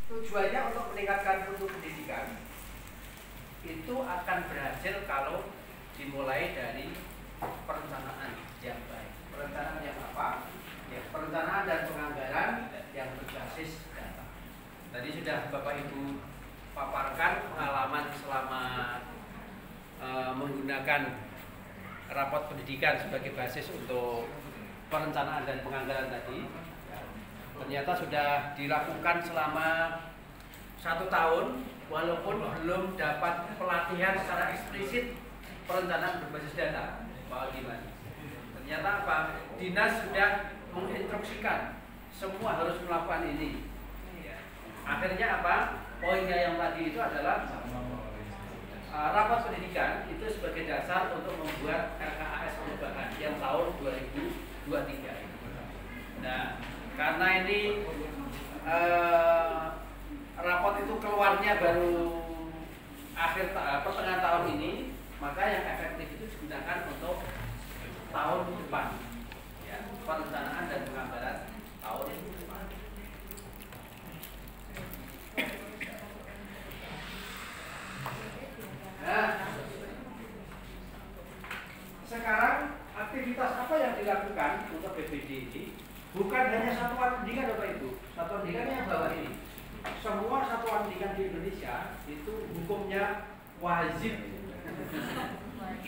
tujuannya untuk meningkatkan mutu pendidikan itu akan berhasil kalau dimulai dari perencanaan yang baik. Perencanaan yang apa? Ya, perencanaan dan penganggaran yang berbasis data. Tadi sudah Bapak Ibu paparkan pengalaman selama menggunakan rapot pendidikan sebagai basis untuk perencanaan dan penganggaran tadi. Ya, ternyata sudah dilakukan selama 1 tahun, walaupun belum dapat pelatihan secara eksplisit perencanaan berbasis data. Pak Dimas, ternyata apa? Dinas sudah menginstruksikan semua harus melakukan ini. Akhirnya apa? Poinnya yang tadi itu adalah rapat pendidikan itu sebagai dasar untuk membuat RKAS perubahan yang tahun 2023. Nah, karena ini rapot itu keluarnya baru pertengahan tahun ini, maka yang efektif itu digunakan untuk tahun depan, ya, perencanaan dan penganggaran tahun depan. Nah, sekarang aktivitas apa yang dilakukan untuk BPD ini bukan hanya satuan pendidikan, Bapak Ibu. Satuan pendidikan yang bawah ini, semua satuan pendidikan di Indonesia itu hukumnya wajib.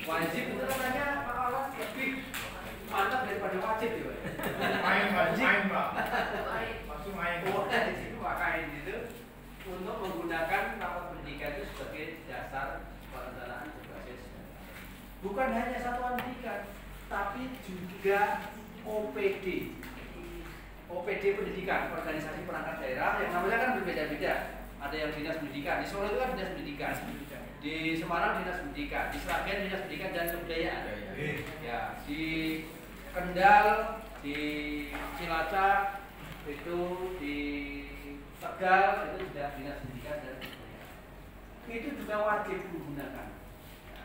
Wajib itu katanya malah lebih mantap daripada wajib, ya, Pak. Main, Pak. Langsung main. Wajib makain itu untuk menggunakan rapat pendidikan itu sebagai dasar perencanaan berbasis data. Bukan hanya satuan pendidikan, tapi juga OPD. OPD pendidikan, organisasi perangkat daerah yang namanya kan berbeda-beda. Ada yang dinas pendidikan, di Solo itu kan dinas pendidikan, di Semarang dinas pendidikan, di Sragen dinas pendidikan dan kebudayaan, ya, di Kendal, di Cilacap, itu di Tegal itu sudah dinas pendidikan dan kebudayaan. Itu juga wajib menggunakan. Ya,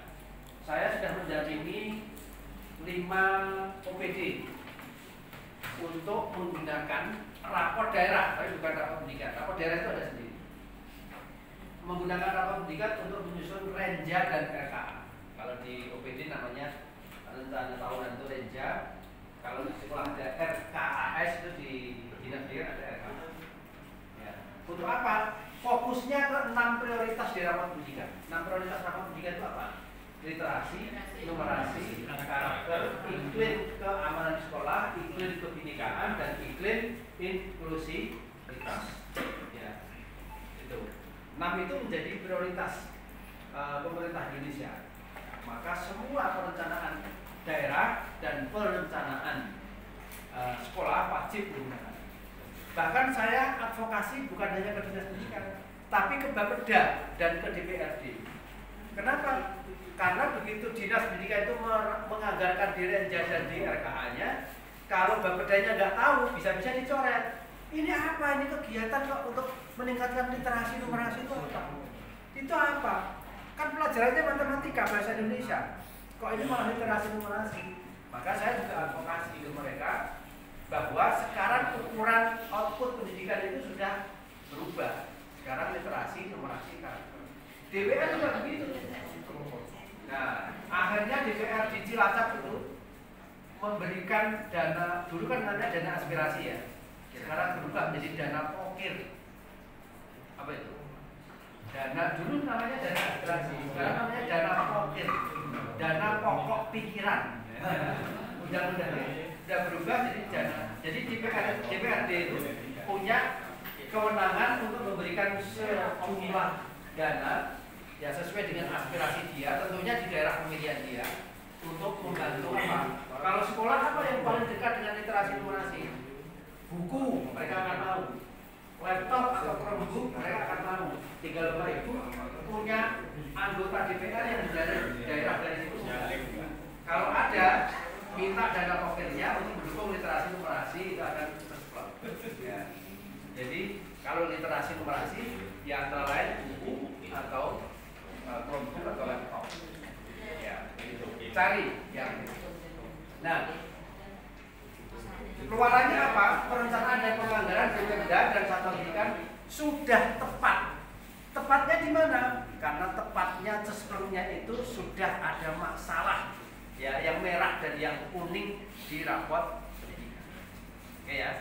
saya sudah mendampingi 5 OPD untuk menggunakan rapor daerah, tapi bukan rapor pendidikan. Rapor daerah itu ada sendiri. Menggunakan rapor pendidikan untuk menyusun renja dan RKA. Kalau di OPD namanya rencana tahunan itu renja. Kalau di sekolah ada RKAS, itu di dinas pendidikan ada RKA. Ya. Untuk apa? Fokusnya ke 6 prioritas di rapor pendidikan. 6 prioritas rapor pendidikan itu apa? Literasi, numerasi, karakter, iklim keamanan sekolah, iklim kebinekaan, dan iklim inklusivitas. Ya, itu. 6 itu menjadi prioritas pemerintah Indonesia. Maka semua perencanaan daerah dan perencanaan sekolah wajib digunakan. Bahkan saya advokasi bukan hanya ke dinas pendidikan, tapi ke Bapeda dan ke DPRD. Kenapa? Karena begitu dinas pendidikan itu menganggarkan di renja dan di RKA-nya, kalau Bapedanya nggak tahu, bisa-bisa dicoret. Ini apa? Ini kegiatan kok untuk meningkatkan literasi numerasi itu apa? Itu apa? Kan pelajarannya matematika, bahasa Indonesia. Kok ini malah literasi numerasi? Maka saya juga advokasi ke mereka bahwa sekarang ukuran output pendidikan itu sudah berubah. Sekarang literasi numerasi karakter. DPR juga begitu. Nah, akhirnya DPR di Cilacap itu memberikan dana, dulu kan namanya dana aspirasi ya, sekarang berubah menjadi dana pokir. Apa itu? Dana dulu namanya dana aspirasi, sekarang namanya dana pokir, dana pokok pikiran. Undang-undangnya sudah berubah jadi dana. Jadi DPRD itu punya kewenangan untuk memberikan sejumlah dana ya sesuai dengan aspirasi dia, tentunya di daerah pemilihan dia, untuk membantu apa? Kalau sekolah apa yang paling dekat dengan literasi numerasi? Buku, mereka akan tahu. Laptop atau Chromebook, mereka akan tahu. Tinggal Bapak Ibu punya anggota DPR yang dari daerah dari situ. Kalau ada, minta dana pokoknya untuk mendukung literasi numerasi, itu akan terseplok. Ya. Jadi kalau literasi numerasi, ya antara lain buku atau Chromebook atau laptop. Ya, itu. Cari yang. Nah, keluarannya apa? Perencanaan dan penganggaran BPD dan satuan pendidikan sudah tepat. Tepatnya di mana? Karena tepatnya cesprengnya itu sudah ada masalah, ya, yang merah dan yang kuning di rapot pendidikan. Oke ya.